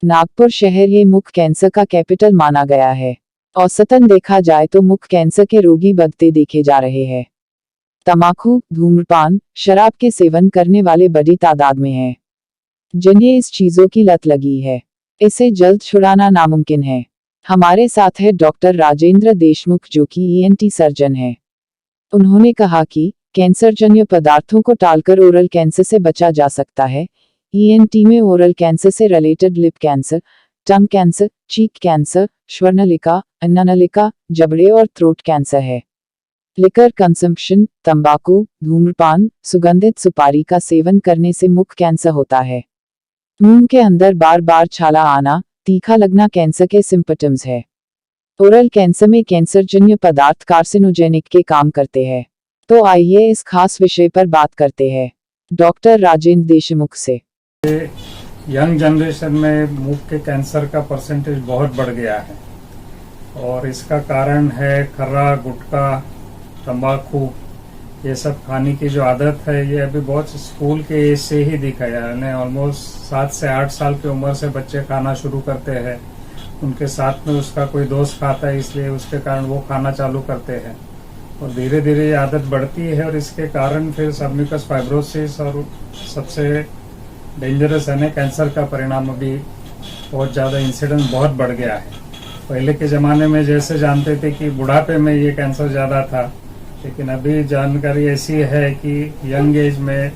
नागपुर शहर ये मुख कैंसर का कैपिटल माना गया है। औसतन देखा जाए तो मुख कैंसर के रोगी बढ़ते देखे जा रहे हैं। तंबाकू, धूम्रपान, शराब के सेवन करने वाले बड़ी तादाद में हैं, जिन्हें इस चीजों की लत लगी है। इसे जल्द छुड़ाना नामुमकिन है। हमारे साथ है डॉक्टर राजेंद्र देशमुख, जो कि ईएनटी सर्जन है। उन्होंने कहा कि कैंसरजन्य पदार्थों को टालकर ओरल कैंसर से बचा जा सकता है। ईएनटी में ओरल कैंसर से रिलेटेड लिप कैंसर, टंग कैंसर, चीक कैंसर, श्वरनलिका, अन्ननलिका, जबड़े और थ्रोट कैंसर है। लिकर कंजम्पशन, तंबाकू, धूम्रपान, सुगंधित सुपारी का सेवन करने से मुख कैंसर होता है। मुंह के अंदर बार बार छाला आना, तीखा लगना कैंसर के सिम्पटम्स है। ओरल कैंसर में कैंसरजन्य पदार्थ कार्सिनोजेनिक के काम करते हैं। तो आइए इस खास विषय पर बात करते हैं डॉक्टर राजेंद्र देशमुख से। यंग जनरेशन में मुंह के कैंसर का परसेंटेज बहुत बढ़ गया है और इसका कारण है खर्रा, गुटखा, तंबाकू, ये सब खाने की जो आदत है। ये अभी बहुत स्कूल के एज से ही दिखा है। ऑलमोस्ट 7 से 8 साल की उम्र से बच्चे खाना शुरू करते हैं। उनके साथ में उसका कोई दोस्त खाता है, इसलिए उसके कारण वो खाना चालू करते हैं और धीरे धीरे ये आदत बढ़ती है और इसके कारण फिर सबम्यूकस फाइब्रोसिस और सबसे डेंजरस है कैंसर का परिणाम अभी बहुत ज़्यादा इंसिडेंस बहुत बढ़ गया है। पहले के ज़माने में जैसे जानते थे कि बुढ़ापे में ये कैंसर ज़्यादा था, लेकिन अभी जानकारी ऐसी है कि यंग एज में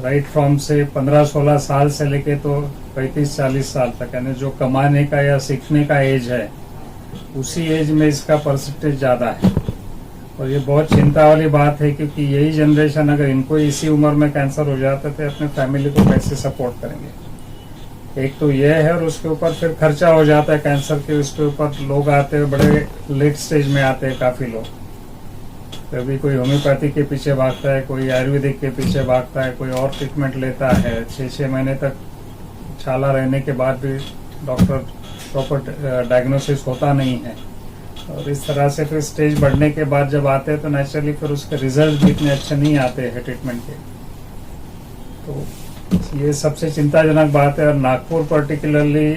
राइट फ्रॉम से 15-16 साल से लेके तो 35-40 साल तक, यानी जो कमाने का या सीखने का एज है, उसी एज में इसका परसेंटेज ज़्यादा है। और ये बहुत चिंता वाली बात है, क्योंकि यही जनरेशन अगर इनको इसी उम्र में कैंसर हो जाता तो अपने फैमिली को कैसे सपोर्ट करेंगे। एक तो ये है और उसके ऊपर फिर खर्चा हो जाता है कैंसर के। उसके ऊपर लोग आते हैं, बड़े लेट स्टेज में आते हैं काफ़ी लोग। कभी कोई होम्योपैथी के पीछे भागता है, कोई आयुर्वेदिक के पीछे भागता है, कोई और ट्रीटमेंट लेता है। 6-6 महीने तक छाला रहने के बाद भी डॉक्टर प्रॉपर डायग्नोसिस होता नहीं है और इस तरह से फिर स्टेज बढ़ने के बाद जब आते हैं तो नेचुरली फिर उसके रिजल्ट भी इतने अच्छे नहीं आते हैं ट्रीटमेंट के। तो ये सबसे चिंताजनक बात है। और नागपुर पर्टिकुलरली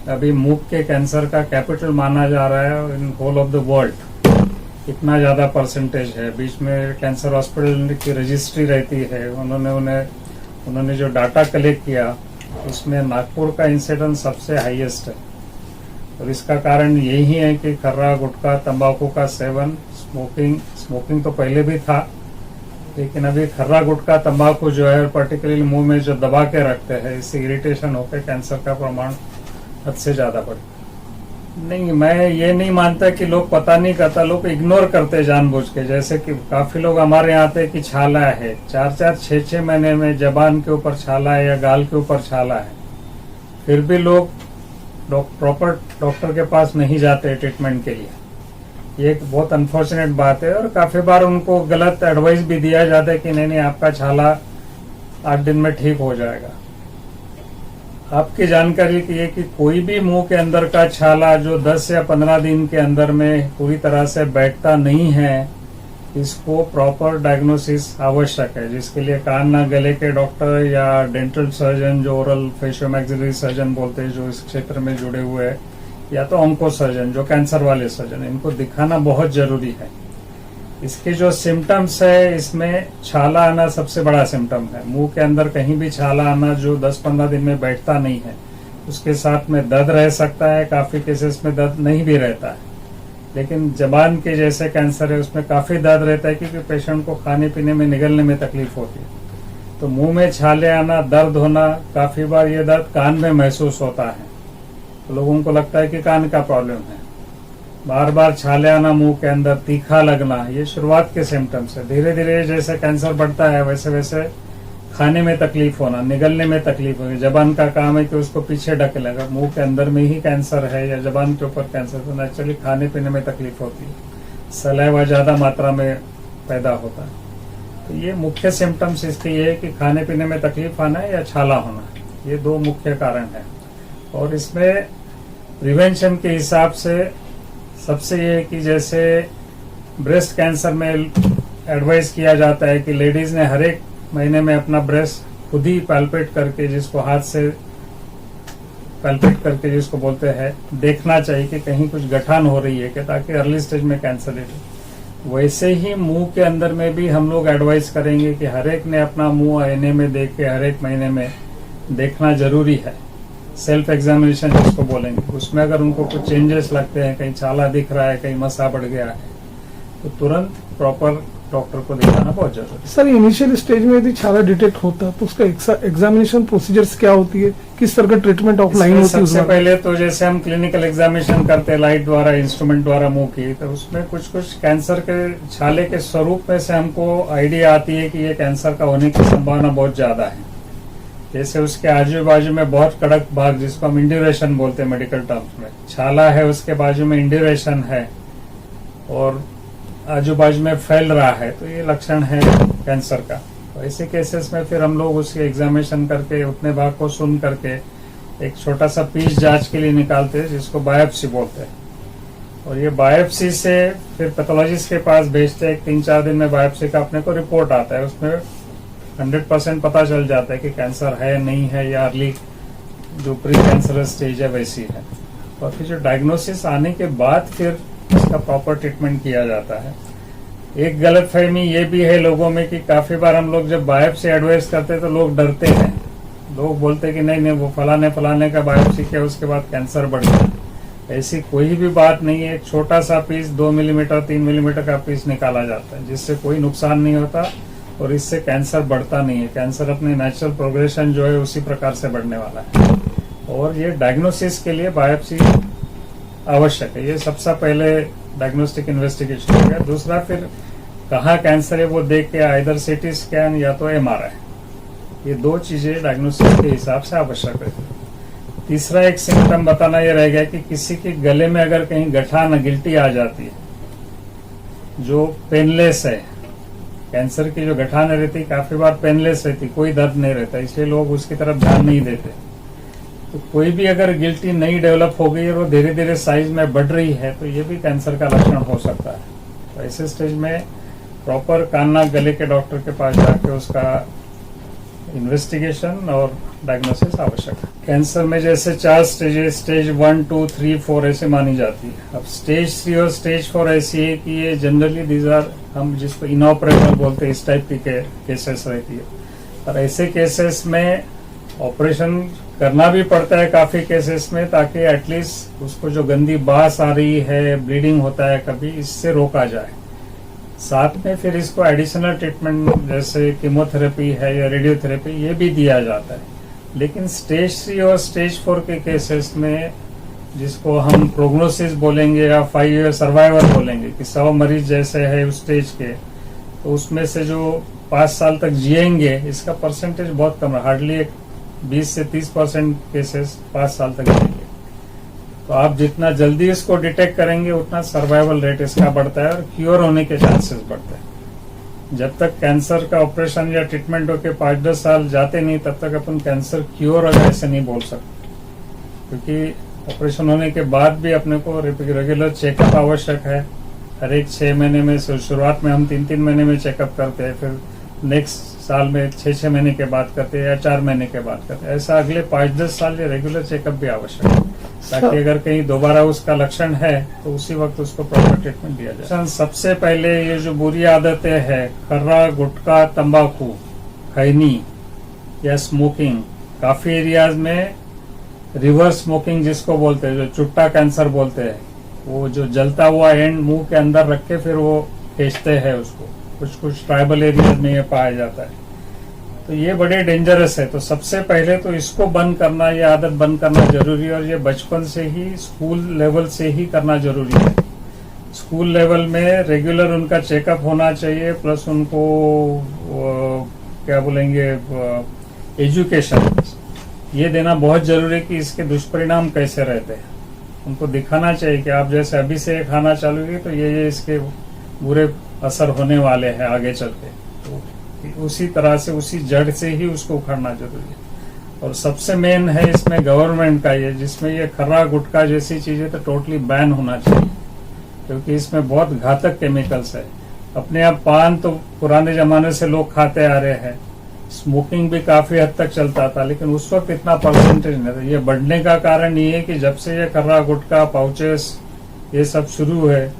अभी मुख के कैंसर का कैपिटल माना जा रहा है in whole of the world. इतना ज़्यादा परसेंटेज है। बीच में कैंसर हॉस्पिटल की रजिस्ट्री रहती है, उन्होंने जो डाटा कलेक्ट किया उसमें नागपुर का इंसिडेंस सबसे हाईएस्ट है। और इसका कारण यही है कि खर्रा, गुटखा, तंबाकू का सेवन, स्मोकिंग तो पहले भी था, लेकिन अभी खर्रा, गुटखा, तंबाकू जो है पर्टिकुलरली मुंह में जो दबा के रखते हैं, इससे इरिटेशन होकर कैंसर का प्रमाण हद से ज़्यादा बढ़। नहीं, मैं ये नहीं मानता कि लोग पता नहीं करता, लोग इग्नोर करते जानबूझ के। जैसे कि काफ़ी लोग हमारे यहाँ आते कि छाला है, 4-4, 6-6 महीने में जबान के ऊपर छाला है या गाल के ऊपर छाला है, फिर भी लोग प्रॉपर डॉक्टर के पास नहीं जाते ट्रीटमेंट के लिए। ये एक बहुत अनफॉर्चुनेट बात है और काफ़ी बार उनको गलत एडवाइस भी दिया जाता है कि नहीं आपका छाला 8 दिन में ठीक हो जाएगा। आपकी जानकारी की है कि कोई भी मुंह के अंदर का छाला जो 10 या 15 दिन के अंदर में पूरी तरह से बैठता नहीं है, इसको प्रॉपर डायग्नोसिस आवश्यक है, जिसके लिए कान ना गले के डॉक्टर या डेंटल सर्जन, जो ओरल फेशियोमैक्सिलरी सर्जन बोलते हैं, जो इस क्षेत्र में जुड़े हुए हैं, या तो ऑन्को सर्जन जो कैंसर वाले सर्जन, इनको दिखाना बहुत जरूरी है। इसके जो सिम्टम्स है, इसमें छाला आना सबसे बड़ा सिम्टम है। मुंह के अंदर कहीं भी छाला आना जो 10-15 दिन में बैठता नहीं है, उसके साथ में दर्द रह सकता है, काफ़ी केसेस में दर्द नहीं भी रहता है। लेकिन जबान के जैसे कैंसर है उसमें काफ़ी दर्द रहता है, क्योंकि पेशेंट को खाने पीने में, निगलने में तकलीफ होती है। तो मुंह में छाले आना, दर्द होना, काफ़ी बार ये दर्द कान में महसूस होता है, तो लोगों को लगता है कि कान का प्रॉब्लम है। बार बार छाले आना मुंह के अंदर, तीखा लगना, ये शुरुआत के सिम्टम्स है। धीरे धीरे जैसे कैंसर बढ़ता है वैसे वैसे खाने में तकलीफ होना, निगलने में तकलीफ होगी। जबान का काम है कि उसको पीछे ढकेलेगा। मुंह के अंदर में ही कैंसर है या जबान के ऊपर कैंसर, तो नेचुरली खाने पीने में तकलीफ होती है, सलाइवा ज़्यादा मात्रा में पैदा होता है। तो ये मुख्य सिम्टम्स इसके ये है कि खाने पीने में तकलीफ आना है या छाला होना है, ये 2 मुख्य कारण है। और इसमें प्रिवेंशन के हिसाब से सबसे ये है कि जैसे ब्रेस्ट कैंसर में एडवाइस किया जाता है कि लेडीज ने हर एक महीने में अपना ब्रेस्ट खुद ही पैल्पेट करके, जिसको हाथ से पैल्पेट करके जिसको बोलते हैं देखना चाहिए कि कहीं कुछ गठान हो रही है कि ताकि अर्ली स्टेज में कैंसर। वैसे ही मुंह के अंदर में भी हम लोग एडवाइस करेंगे कि हर एक ने अपना मुंह आईने में देख के हर एक महीने में देखना जरूरी है। सेल्फ एग्जामिनेशन जिसको बोलेंगे, उसमें अगर उनको कुछ चेंजेस लगते हैं, कहीं छाला दिख रहा है, कहीं मसा बढ़ गया है, तो तुरंत प्रॉपर डॉक्टर को दिखाना बहुत जरूरी है। सर इनिशियल स्टेज में यदि छाला डिटेक्ट होता है तो उसका एग्जामिनेशन प्रोसीजर्स क्या होती है, किस तरह का ट्रीटमेंट ऑफलाइन होती है? सबसे पहले तो जैसे हम क्लिनिकल एग्जामिनेशन करते हैं लाइट द्वारा, इंस्ट्रूमेंट द्वारा मुंह की, तो उसमें कुछ कुछ कैंसर के छाले के स्वरूप में से हमको आइडिया आती है कि ये कैंसर का होने की संभावना बहुत ज्यादा है। जैसे उसके आजू बाजू में बहुत कड़क भाग जिसको हम इंड्यूरेशन बोलते हैं मेडिकल टर्म्स में, छाला है, उसके बाजू में इंड्यूरेशन है और आजू बाजू में फैल रहा है, तो ये लक्षण है कैंसर का। तो ऐसे केसेस में फिर हम लोग उसके एग्जामिनेशन करके उतने भाग को सुन करके एक छोटा सा पीस जांच के लिए निकालते हैं जिसको बायोप्सी बोलते हैं, और ये बायोप्सी से फिर पैथोलॉजिस्ट के पास भेजते हैं। 3-4 दिन में बायोप्सी का अपने को रिपोर्ट आता है, उसमें 100% पता चल जाता है कि कैंसर है नहीं है या अर्ली जो प्री कैंसरस स्टेज है वैसी है। और फिर जो डायग्नोसिस आने के बाद फिर इसका प्रॉपर ट्रीटमेंट किया जाता है। एक गलतफहमी ये भी है लोगों में कि काफी बार हम लोग जब बायोप्सी एडवाइस करते हैं तो लोग डरते हैं, लोग बोलते हैं कि नहीं वो फलाने का बायोप्सी किया उसके बाद कैंसर बढ़ गया। ऐसी कोई भी बात नहीं है। एक छोटा सा पीस 2 मिलीमीटर 3 मिलीमीटर का पीस निकाला जाता है जिससे कोई नुकसान नहीं होता और इससे कैंसर बढ़ता नहीं है। कैंसर अपने नेचुरल प्रोग्रेशन जो है उसी प्रकार से बढ़ने वाला है, और ये डायग्नोसिस के लिए बायोप्सी आवश्यक है। ये सबसे पहले डायग्नोस्टिक इन्वेस्टिगेशन हो गया। दूसरा फिर कहाँ कैंसर है वो देख के आइदर सीटी स्कैन या तो MRI, ये 2 चीजें डायग्नोसिस के हिसाब से आवश्यक है। तीसरा एक सिम्टम बताना ये रह गया कि किसी के गले में अगर कहीं गठान गिल्टी आ जाती है जो पेनलेस है, कैंसर की जो गठान रहती काफी बार पेनलेस रहती, कोई दर्द नहीं रहता, इसलिए लोग उसकी तरफ ध्यान नहीं देते। तो कोई भी अगर गिल्टी नहीं डेवलप हो गई और वो धीरे धीरे साइज में बढ़ रही है तो ये भी कैंसर का लक्षण हो सकता है। तो ऐसे स्टेज में प्रॉपर कान नाक गले के डॉक्टर के पास जाके उसका इन्वेस्टिगेशन और डायग्नोसिस आवश्यक है। कैंसर में जैसे 4 स्टेजेस, स्टेज 1, 2, 3, 4 ऐसे मानी जाती है। अब स्टेज 3 और स्टेज 4 ऐसी है कि ये जनरली दीज आर, हम जिसको इनऑपरेबल बोलते हैं, इस टाइप की केसेस रहती है। और ऐसे केसेस में ऑपरेशन करना भी पड़ता है काफी केसेस में, ताकि एटलीस्ट उसको जो गंदी बास आ रही है, ब्लीडिंग होता है कभी, इससे रोका जाए। साथ में फिर इसको एडिशनल ट्रीटमेंट जैसे कीमोथेरेपी है या रेडियोथेरेपी ये भी दिया जाता है। लेकिन स्टेज 3 और स्टेज 4 के केसेस में जिसको हम प्रोग्नोसिस बोलेंगे या 5 ईयर सर्वाइवल बोलेंगे कि 100 मरीज जैसे है उस स्टेज के, तो उसमें से जो 5 साल तक जिएंगे इसका परसेंटेज बहुत कम है। हार्डली 20 से 30% केसेस 5 साल तक जिएंगे। तो आप जितना जल्दी इसको डिटेक्ट करेंगे उतना सर्वाइवल रेट इसका बढ़ता है और क्योर होने के चांसेस बढ़ते हैं। जब तक कैंसर का ऑपरेशन या ट्रीटमेंट होके 5-10 साल जाते नहीं तब तक अपन कैंसर क्योर अगर ऐसे नहीं बोल सकते, क्योंकि ऑपरेशन होने के बाद भी अपने को रेगुलर चेकअप आवश्यक है। हर एक 6 महीने में, शुरुआत में हम 3-3 महीने में चेकअप करते हैं, फिर नेक्स्ट साल में 6-6 महीने के बाद करते हैं या 4 महीने के बाद करते हैं। ऐसा अगले 5-10 साल ये रेगुलर चेकअप भी आवश्यक है, ताकि अगर कहीं दोबारा उसका लक्षण है तो उसी वक्त उसको प्रॉपर ट्रीटमेंट दिया जाए। सबसे पहले ये जो बुरी आदतें हैं, खर्रा, गुटखा, तंबाकू, खैनी या स्मोकिंग, काफी एरियाज में रिवर्स स्मोकिंग जिसको बोलते हैं, जो चुट्टा कैंसर बोलते हैं, वो जो जलता हुआ एंड मुंह के अंदर रख के फिर वो खींचते हैं उसको, कुछ ट्राइबल एरियाज में ये पाया जाता है। तो ये बड़े डेंजरस है। तो सबसे पहले तो इसको बंद करना, ये आदत बंद करना जरूरी है, और ये बचपन से ही स्कूल लेवल से ही करना जरूरी है। स्कूल लेवल में रेगुलर उनका चेकअप होना चाहिए, प्लस उनको क्या बोलेंगे एजुकेशन ये देना बहुत जरूरी है कि इसके दुष्परिणाम कैसे रहते हैं। उनको दिखाना चाहिए कि आप जैसे अभी से खाना चालू किए तो ये इसके बुरे असर होने वाले हैं आगे चल के। तो उसी तरह से उसी जड़ से ही उसको उखाड़ना जरूरी है। और सबसे मेन है इसमें गवर्नमेंट का ये, जिसमें ये खर्रा गुटखा जैसी चीजें तो टोटली बैन होना चाहिए, क्योंकि इसमें बहुत घातक केमिकल्स है। अपने आप पान तो पुराने जमाने से लोग खाते आ रहे हैं, स्मोकिंग भी काफी हद तक चलता था, लेकिन उस वक्त इतना परसेंटेज नहीं था। ये बढ़ने का कारण ये है कि जब से ये कर्रा गुटखा पाउचेस ये सब शुरू है,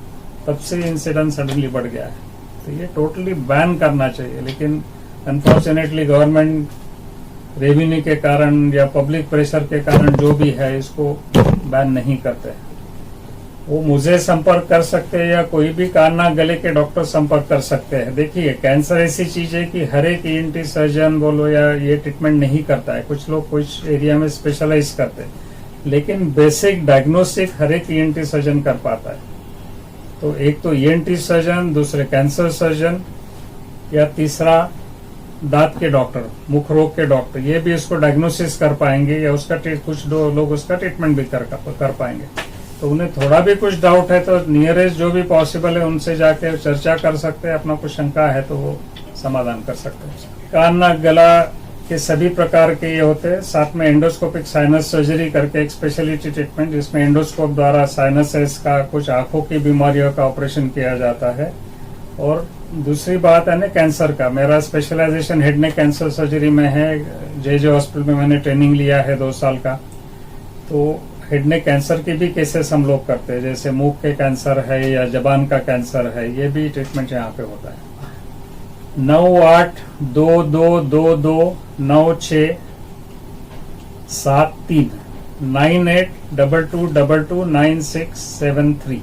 तब से इंसिडेंट सडनली बढ़ गया है। तो ये टोटली बैन करना चाहिए, लेकिन अनफॉर्चुनेटली गवर्नमेंट रेवेन्यू के कारण या पब्लिक प्रेशर के कारण जो भी है इसको बैन नहीं करते। वो मुझे संपर्क कर सकते हैं या कोई भी कान नाक गले के डॉक्टर संपर्क कर सकते हैं। देखिए, कैंसर ऐसी चीज है कि हर एक ENT सर्जन बोलो या ये ट्रीटमेंट नहीं करता है। कुछ लोग कुछ एरिया में स्पेशलाइज करते हैं, लेकिन बेसिक डायग्नोस्टिक हर एक ENT सर्जन कर पाता है। तो एक तो ENT सर्जन, दूसरे कैंसर सर्जन, या तीसरा दांत के डॉक्टर, मुख रोग के डॉक्टर, ये भी इसको डायग्नोसिस कर पाएंगे या उसका कुछ लोग उसका ट्रीटमेंट भी कर पाएंगे। तो उन्हें थोड़ा भी कुछ डाउट है तो नियरेस्ट जो भी पॉसिबल है उनसे जाके चर्चा कर सकते हैं। अपना कुछ शंका है तो वो समाधान कर सकते हैं। कान नाक गला के सभी प्रकार के ये होते हैं। साथ में एंडोस्कोपिक साइनस सर्जरी करके एक स्पेशलिटी ट्रीटमेंट, जिसमें एंडोस्कोप द्वारा साइनसेस का, कुछ आंखों की बीमारियों का ऑपरेशन किया जाता है। और दूसरी बात है ना कैंसर का, मेरा specialization head neck cancer surgery में है। जे हॉस्पिटल में मैंने ट्रेनिंग लिया है 2 साल का। तो हेड नेक कैंसर के भी केसेस हम लोग करते हैं, जैसे मुंह के कैंसर है या जबान का कैंसर है, ये भी ट्रीटमेंट यहाँ पे होता है। 982229673982229673